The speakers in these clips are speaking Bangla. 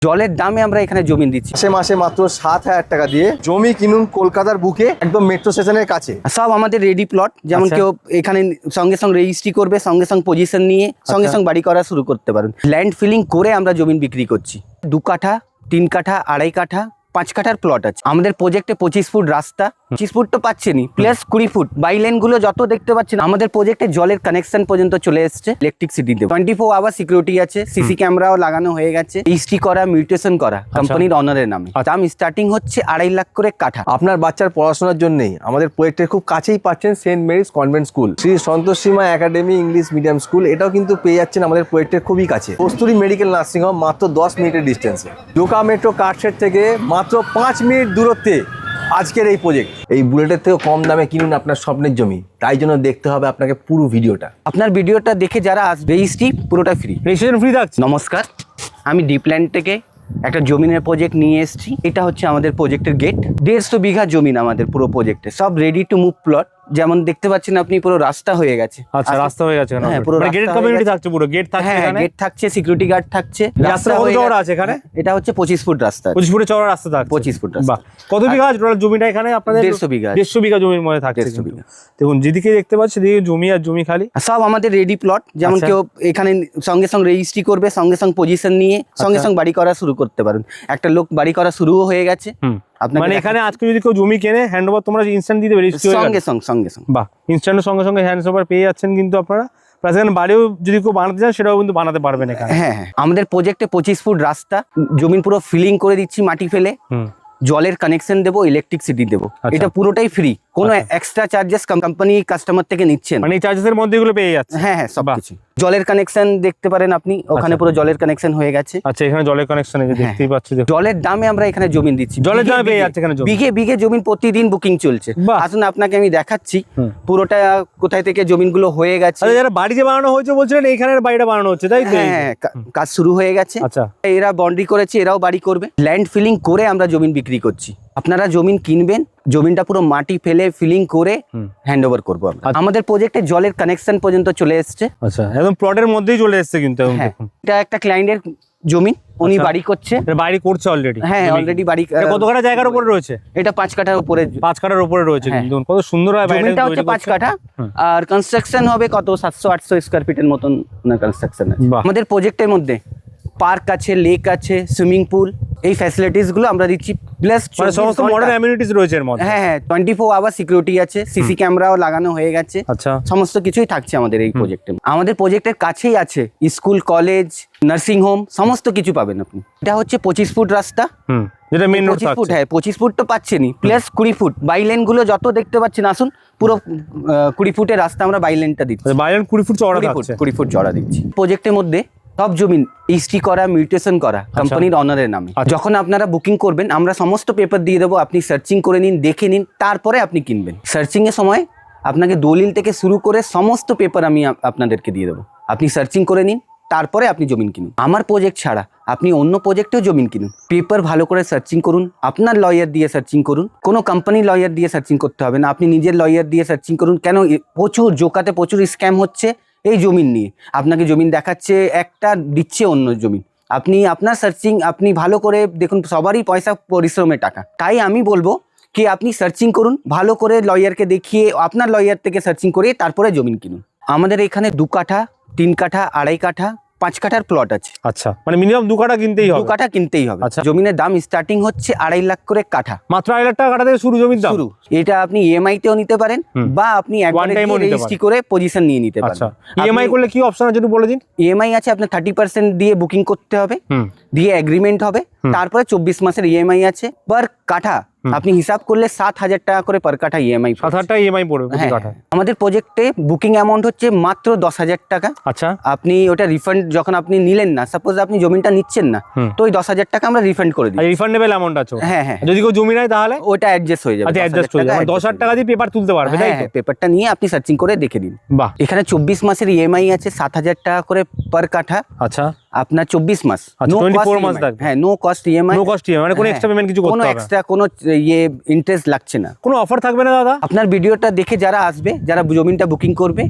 জলের দামে আমরা এখানে জমি দিচ্ছি। মাসে মাসে মাত্র 7,000 টাকা দিয়ে জমি কিনুন কলকাতার বুকে, একদম মেট্রো স্টেশনের কাছে। সব আমাদের রেডি প্লট, যেমন কেউ এখানে সঙ্গে সঙ্গে রেজিস্ট্রি করবে, সঙ্গে সঙ্গে পজিশন নিয়ে সঙ্গে সঙ্গে বাড়ি করা শুরু করতে পারেন। ল্যান্ড ফিলিং করে আমরা জমি বিক্রি করছি। 2 কাঠা, 3 কাঠা, 2.5 কাঠা, 5 কাঠার প্লট আছে আমাদের প্রজেক্টে। 25 ফুট রাস্তা, 25 ফুট তো পাচ্ছেনই, প্লাস 20 ফুট বাইলেন গুলো যত দেখতে পাচ্ছেন। আমাদের প্রজেক্টে জলের কানেকশন পর্যন্ত চলে এসছে ইলেকট্রিসিটি দেব। 24 আওয়ার সিকিউরিটি আছে, সিসি ক্যামেরাও লাগানো হয়ে গেছে। রেজিস্ট্রি করা, মিউটেশন করা কোম্পানির অনারের নামে। দাম স্টার্টিং হচ্ছে 2.5 লাখ করে কাঠা। আপনার বাচ্চার পড়াশোনার জন্যই আমাদের প্রজেক্টের খুব কাছেই পাচ্ছেন saint Mary's convent school, Shri Santoshima academy English medium school. এটাও কিন্তু পেয়ে যাচ্ছেন আমাদের প্রজেক্টের খুবই কাছে। কস্তুরী মেডিকেল নার্সিং হোম মাত্র 10 মিনিটের ডিস্টেন্সে। লোকা মেট্রো কার্ডশেড থেকে মাত্র 5 মিনিট দূরত্বে আজকের এই প্রজেক্ট। এই বুলেটের থেকেও কম দামে কিনুন আপনার স্বপ্নের জমি। তাই জন্য দেখতে হবে আপনাকে পুরো ভিডিওটা। আপনার ভিডিওটা দেখে যারা আসবে, রেজিস্ট্রি পুরোটা ফ্রি, রেজিস্ট্রেশন ফ্রি থাকছে। নমস্কার, আমি ডিপ্ল্যান্ড থেকে একটা জমিনের প্রজেক্ট নিয়ে এসেছি। এটা হচ্ছে আমাদের প্রজেক্টের গেট। 150 বিঘা জমিন আমাদের পুরো প্রজেক্টে, সব রেডি টু মুভ প্লট। যেমন দেখতে পাচ্ছেন আপনি, পুরো রাস্তা হয়ে গেছে। আচ্ছা, রাস্তা হয়ে গেছে। হ্যাঁ, পুরো গেটেড কমিউনিটি থাকছে, পুরো গেট থাকছে এখানে। গেট থাকছে, সিকিউরিটি গার্ড থাকছে। রাস্তা কত চওড়া আছে এখানে? এটা হচ্ছে 25 ফুট রাস্তা। 25 ফুটের চওড়া রাস্তা থাকছে। 25 ফুট রাস্তা। বাহ, কত বিঘা আছে টোটাল জমিটা এখানে আপনাদের? 150 বিঘা। 150 বিঘা জমির মধ্যে থাকছে। 150 বিঘা। দেখুন, যেদিকে দেখতে পাচ্ছি দিকে জমি আর জমি খালি। সব আমাদের রেডি প্লট, যেমন কেউ এখানে সঙ্গে সঙ্গে রেজিস্ট্রি করবে, সঙ্গে সঙ্গে পজিশন নিয়ে সঙ্গে সঙ্গে বাড়ি করা শুরু করতে পারেন। একটা লোক বাড়ি করা শুরুও হয়ে গেছে। মানে এখানে আজকে যদি কেউ জমি কেনে, হ্যান্ড ওভার তোমরা ইনস্ট্যান্ট দিতে পারি সঙ্গে সঙ্গে। বাহ, ইনস্ট্যান্ট সঙ্গে সঙ্গে হ্যান্ড ওভার পেয়ে যাচ্ছেন কিন্তু আপনারা। প্লাস এখানে বাড়িও যদি কেউ বানাতে চান সেটাও কিন্তু বানাতে পারবেন এখানে। হ্যাঁ, আমাদের প্রজেক্টে 25 ফুট রাস্তা, জমি পুরো ফিলিং করে দিচ্ছি মাটি ফেলে। জলের কানেকশন দেবো, ইলেকট্রিসিটি দেবো। এটা পুরোটাই ফ্রি, কোনো এক্সট্রা চার্জেস কোম্পানি কাস্টমার থেকে নিচ্ছেন। মানে এই চার্জেসের মধ্যে এগুলো পেয়ে যাচ্ছে। হ্যাঁ, সবকিছু। জলের কানেকশন দেখতে পারেন আপনি, ওখানে পুরো জলের কানেকশন হয়ে গেছে। আচ্ছা, এখানে জলের কানেকশন এই যে দেখতেই পাচ্ছি। জলের দামে আমরা এখানে জমি দিচ্ছি। জলের দামে পেয়ে যাচ্ছে এখানে জমি। বিঘে জমি প্রতিদিন বুকিং চলছে। আসুন আপনাকে আমি দেখাচ্ছি পুরোটা কোথায় থেকে জমিনগুলো হয়ে গেছে। আচ্ছা, যারা বাড়ি যে বানানো হয়েছে বলছিলেন এইখানের বাড়িটা বানানো হচ্ছে, তাই তো? হ্যাঁ, কাজ শুরু হয়ে গেছে। আচ্ছা, এরা বাউন্ডারি করেছে, এরাও বাড়ি করবে। ল্যান্ড ফিলিং করে আমরা জমি বিক্রি করছি। আপনারা জমিন কিনবেন, জমিনটা পুরো মাটি ফেলে ফিলিং করে হ্যান্ড ওভার করবো আমরা। আমাদের প্রজেক্টে জলের কানেকশন পর্যন্ত চলে এসছে। আচ্ছা, একদম প্লটের মধ্যেই চলে এসছে কিন্তু। এটা একটা ক্লায়েন্টের জমি, উনি বাড়ি করছে। বাড়ি করছে অলরেডি? হ্যাঁ, অলরেডি বাড়ি। কত কাঠা জায়গার উপরে রয়েছে? এটা 5 কাঠার উপরে। 5 কাঠার উপরে রয়েছে। কত সুন্দর হয় জমিটা হচ্ছে 5 কাঠা। আর কনস্ট্রাকশন হবে কত 700-800 স্কয়ার ফিটের মতন কনস্ট্রাকশন আছে। আমাদের প্রজেক্টের মধ্যে পার্ক আছে, লেক আছে, সুইমিং পুল, এই ফ্যাসিলিটিস গুলো আমরা দিচ্ছি। প্লাস সমস্ত মডার্ন অ্যামিনিটিস রয়েছে এর মধ্যে। হ্যাঁ, 24 আওয়ার সিকিউরিটি আছে, সিসি ক্যামেরাও লাগানো হয়ে গেছে। আচ্ছা, সমস্ত কিছুই থাকছে আমাদের এই প্রজেক্টে। আমাদের প্রজেক্টের কাছেই আছে স্কুল, কলেজ, নার্সিং হোম, সমস্ত কিছু পাবেন আপনি। এটা হচ্ছে 25 ফুট রাস্তা, যেটা মেইন রোড 25 ফুট। হ্যাঁ, 25 ফুট তো পাচ্ছেনই, প্লাস 20 ফুট বাইলেন গুলো যত দেখতে পাচ্ছেন। আসুন, পুরো 20 ফুটের রাস্তা আমরা বাইলেনটা দিচ্ছি। বাইলেন 20 ফুট চওড়া থাকছে। 20 ফুট চওড়া দিচ্ছি। প্রজেক্টের মধ্যে সব জমি রেজিস্ট্রি করা, মিউটেশন করা কোম্পানির অনারের নামে। যখন আপনারা বুকিং করবেন, আমরা সমস্ত পেপার দিয়ে দেবো। আপনি সার্চিং করে নিন, দেখে নিন, তারপরে আপনি কিনবেন। সার্চিং এর সময় আপনাকে দলিল থেকে শুরু করে সমস্ত পেপার আমি আপনাদেরকে দিয়ে দেবো। আপনি সার্চিং করে নিন, তারপরে আপনি জমিন কিনুন। আমার প্রজেক্ট ছাড়া আপনি অন্য প্রজেক্টেও জমিন কিনুন। পেপার ভালো করে সার্চিং করুন, আপনার লয়ার দিয়ে সার্চিং করুন। কোনো কোম্পানি লয়ার দিয়ে সার্চিং করতে হবে না, আপনি নিজের লয়ার দিয়ে সার্চিং করুন। কেন প্রচুর জোকাতে প্রচুর স্ক্যাম হচ্ছে এই জমিন নিয়ে। আপনাকে জমিন দেখাচ্ছে একটা, দিচ্ছে অন্য জমিন। আপনি আপনার সার্চিং আপনি ভালো করে দেখুন। সবারই পয়সা পরিশ্রমের টাকা। তাই আমি বলবো কি আপনি সার্চিং করুন ভালো করে, লয়ারকে দেখিয়ে, আপনার লয়ার থেকে সার্চিং করে তারপরে জমিন কিনুন। আমাদের এখানে 2 কাঠা, 3 কাঠা, 2.5 কাঠা, 5 কাঠার প্লট আছে। আচ্ছা, মানে মিনিমাম 2 কাঠা কিনতেই হবে। 2 কাঠা কিনতেই হবে। আচ্ছা, জমিনের দাম স্টার্টিং হচ্ছে 2.5 লাখ করে কাঠা। মাত্র 2.5 লাখ টাকা কাঠা থেকে শুরু জমির দাম? শুরু। এটা আপনি ইএমআই তেও নিতে পারেন, বা আপনি একবারে রেজিস্ট্রি করে পজিশন নিয়ে নিতে পারেন। আচ্ছা, ইএমআই করলে কি অপশন আছে একটু বলে দিন। ইএমআই আছে, আপনার 30% দিয়ে বুকিং করতে হবে, দিয়ে এগ্রিমেন্ট হবে, তারপরে 24 মাসের ইএমআই আছে। পার কাঠা আপনি হিসাব করলে 7,000 টাকা করে পার কাঠা ইএমআই। 7,000 টাকা ইএমআই পড়বে প্রতি কাঠা। আমাদের প্রজেক্টে বুকিং অ্যামাউন্ট হচ্ছে মাত্র 10,000 টাকা। আচ্ছা, আপনি ওটা রিফান্ড যখন আপনি নিলেন না, সাপোজ আপনি জমিটা নিচ্ছেন না, তো ওই 10,000 টাকা আমরা রিফান্ড করে দিই। রিফান্ডেবল অ্যামাউন্ট আছে? হ্যাঁ। যদি কেউ জমি নেয় তাহলে ওটা অ্যাডজাস্ট হয়ে যাবে। আচ্ছা, অ্যাডজাস্ট হয়ে যাবে। 10,000 টাকা দিয়ে পেপার তুলতে পারবে, তাই তো? পেপারটা নিয়ে আপনি সার্চিং করে দেখে দিন। বাহ, এখানে 24 মাসের ইএমআই আছে, 7,000 টাকা করে পার কাঠা। আচ্ছা, আপনার 24 মাস। আচ্ছা, 24 মাস থাকবে। হ্যাঁ, no cost EMI. No cost EMI, মানে কোনো এক্সট্রা পেমেন্ট কিছু করতে হবে না? কোনো এক্সট্রা কোনো ইন্টারেস্ট লাগছে না। কোনো অফার থাকবে না দাদা? আপনার ভিডিওটা দেখে যারা আসবে, যারা জমিনটা বুকিং করবে,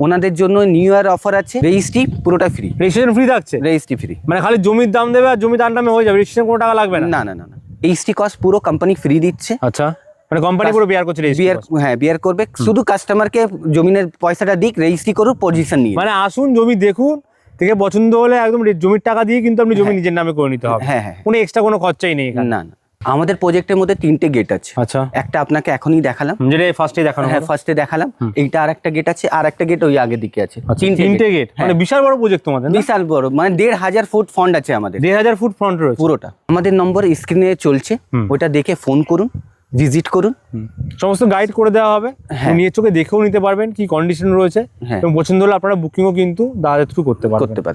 ওনাদের জন্য নিউ ইয়ার অফার আছে, রেজিস্ট্রি পুরোটা ফ্রি, রেজিস্ট্রেশন ফ্রি থাকছে, রেজিস্ট্রি ফ্রি। মানে খালি জমির দাম দেবে আর জমি তার নামে হয়ে যাবে, রেজিস্ট্রেশন কোনো টাকা লাগবে না? না না না না, রেজিস্ট্রি কস্ট পুরো কোম্পানি ফ্রি দিচ্ছে। আচ্ছা, মানে কোম্পানি পুরো বিয়ার করছে registry বিয়ার, cost? হ্যাঁ বিয়ার করবে, শুধু কাস্টমারকে জমিনের পয়সাটা দিক, রেজিস্ট্রি করুক, পজিশন নিয়ে। মানে আসুন জমি দেখুন, থেকে পছন্দ হলে একদম জমির টাকা দিয়ে কিন্তু আপনি জমি নিজের নামে করে নিতে হবে, হ্যাঁ হ্যাঁ, কোনো এক্সট্রা কোনো খরচাই নেই এখানে। না না, আমাদের প্রজেক্টের মধ্যে 3টে গেট আছে। আচ্ছা, একটা আপনাকে এখনই দেখালাম, যেটা ফার্স্টে দেখানো হ্যাঁ হলো। ফার্স্টে দেখালাম, এইটা আর একটা গেট আছে, আর একটা গেট ওই আগের দিকে আছে। আচ্ছা, তিনটে গেট, মানে বিশাল বড় প্রজেক্ট তোমাদের না? বিশাল বড়, মানে 1,500 ফুট ফন্ড আছে আমাদের, 1,500 ফুট ফ্রন্ট রয়েছে পুরোটা। আমাদের নম্বর স্ক্রিনে চলছে, ওটা দেখে ফোন করুন, ভিজিট করুন, সমস্ত গাইড করে দেওয়া হবে, হ্যাঁ। নিজের চোখে দেখেও নিতে পারবেন কি কন্ডিশন রয়েছে, হ্যাঁ। এবং পছন্দ হলে আপনারা বুকিংও কিন্তু দাদাদের থ্রু করতে পারবেন। করতে পারেন।